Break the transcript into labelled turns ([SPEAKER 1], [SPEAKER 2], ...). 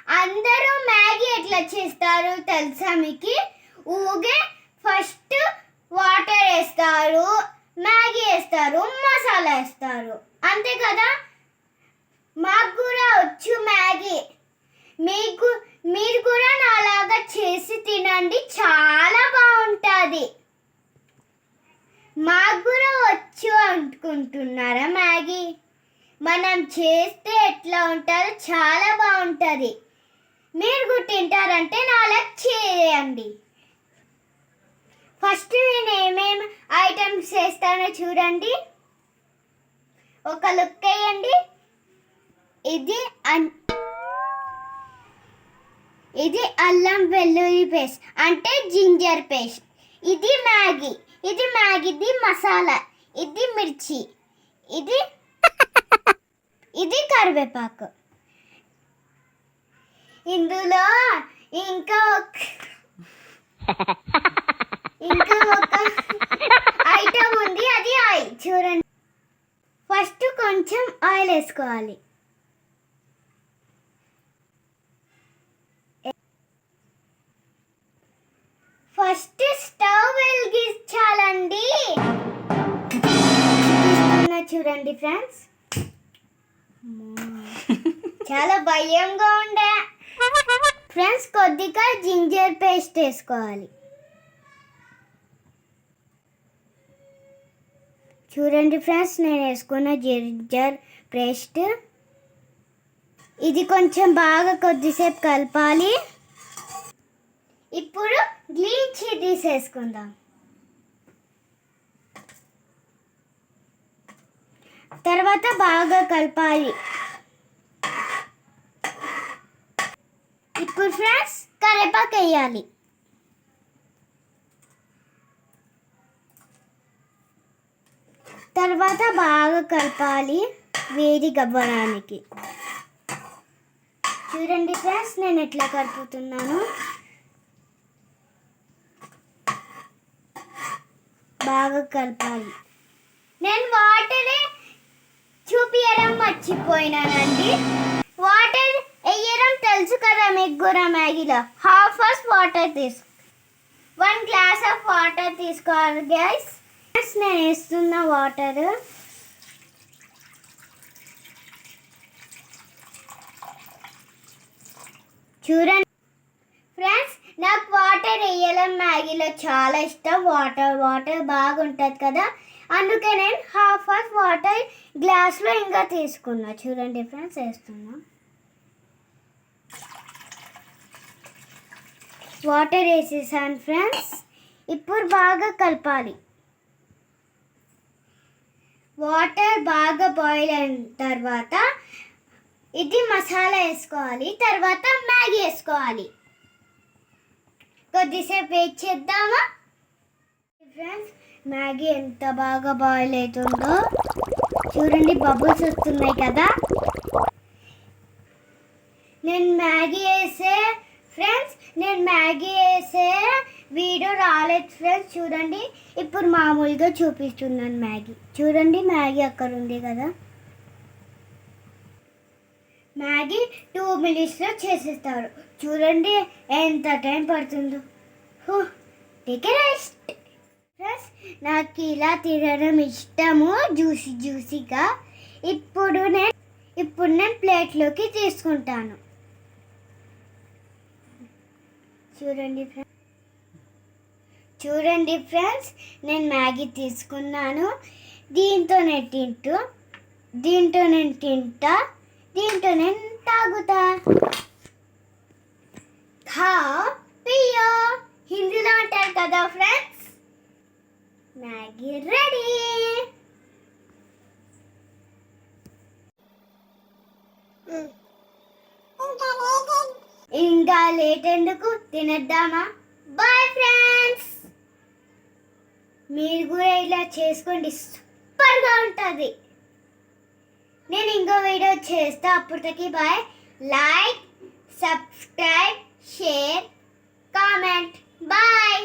[SPEAKER 1] అందరూ మ్యాగీ ఎట్లా చేస్తారు తెలుసా మీకు? ఊగే ఫస్ట్ వాటర్ వేస్తారు, మ్యాగీ వేస్తారు, మసాలా వేస్తారు, అంతే కదా. మాకు కూడా వచ్చు మ్యాగీ. మీరు కూడా నాలాగా చేసి తినండి, చాలా బాగుంటుంది. మాకు కూడా వచ్చు అనుకుంటున్నారా మ్యాగీ? మనం చేస్తే ఎట్లా ఉంటుందో చాలా బాగుంటుంది. మీరు కూడా తింటారంటే నాలా చేయండి. ఫస్ట్ నేను ఏమేమి ఐటమ్స్ చేస్తానో చూడండి. ఒక లుక్ వేయండి. ఇది అల్లం వెల్లుల్లి పేస్ట్ అంటే జింజర్ పేస్ట్. ఇది మ్యాగీది మసాలా. ఇది మిర్చి. ఇది కరివేపాకు. ఇందులో ఇంకా ఒక ఐటమ్ ఉంది, అది ఆయిల్. చూడండి, ఫస్ట్ కొంచెం ఆయిల్ వేసుకోవాలి. ఫస్ట్ స్టవ్ వెలిగించాలండి. చూడండి ఫ్రెండ్స్, చాలా భయంగా ఉండే. ఫ్రెండ్స్, కొద్దిగా జింజర్ పేస్ట్ వేసుకోవాలి. చూడండి ఫ్రెండ్స్, నేను వేసుకున్న జింజర్ పేస్ట్. ఇది కొంచెం బాగా కొద్దిసేపు కలపాలి. ఇప్పుడు గ్రీన్ చిల్లీస్ వేసుకుందాం. తర్వాత బాగా కలపాలి. ఇప్పుడు ఫ్రెండ్స్ కరివేపాకు వేయాలి. తర్వాత బాగా కలపాలి వేడి గవ్వడానికి. చూడండి ఫ్రెండ్స్, నేను ఎట్లా కలుపుతున్నాను. బాగా కలపాలి. నేను వాటర్ చూపించడం మర్చిపోయినానండి. వాటర్ వేయడం తెలుసు కదా మీకు కూడా. మ్యాగీలో half water 1 glass of water తీసుకోవాలి గైస్. నేను వేస్తున్న వాటర్. చూడండి ఫ్రెండ్స్, నాకు వాటర్ వేయడం మ్యాగీలో చాలా ఇష్టం. వాటర్ బాగుంటుంది కదా, అందుకే నేను హాఫ్ వాటర్ గ్లాస్లో ఇంకా తీసుకున్నా. చూడండి ఫ్రెండ్స్, వేస్తున్నా. వాటర్ వేసేసాను ఫ్రెండ్స్. ఇప్పుడు బాగా కలపాలి. వాటర్ బాగా బాయిల్ అయిన తర్వాత ఇది మసాలా వేసుకోవాలి. తర్వాత మ్యాగీ వేసుకోవాలి. కొద్దిసేపు వెయిట్ చేద్దామా ఫ్రెండ్స్? మ్యాగీ ఎంత బాగా బాయిల్ అవుతుందో చూడండి, బబుల్స్ వస్తున్నాయి కదా. నేను మ్యాగీ వేసే వీడియో రాలేదు ఫ్రెండ్స్. చూడండి, ఇప్పుడు మామూలుగా చూపిస్తున్నాను మ్యాగీ. చూడండి, మ్యాగీ అక్కడ ఉంది కదా. మ్యాగీ 2 మినిట్స్లో చేసేస్తారు. చూడండి ఎంత టైం పడుతుందో. Take rest friends. నాకు ఇలా తినడం ఇష్టము, జ్యూసీగా. ఇప్పుడు నేను ప్లేట్లోకి తీసుకుంటాను. చూడండి ఫ్రెండ్స్, నేను మ్యాగీ తీసుకున్నాను. దీంతో నేను తింటా, దీంతో నేను తాగుతా. పియో హిందీలో అంటారు కదా ఫ్రెండ్స్. Maggi ready. ఇంకా లేట్ ఎందుకు, తినేద్దామా? Bye friends. మీరు కూడా ఇలా చేసుకోండి, సూపర్గా ఉంటుంది. నేను ఇంకో వీడియో చేస్తా. అప్పటికి bye. Like, subscribe, share, comment. Bye.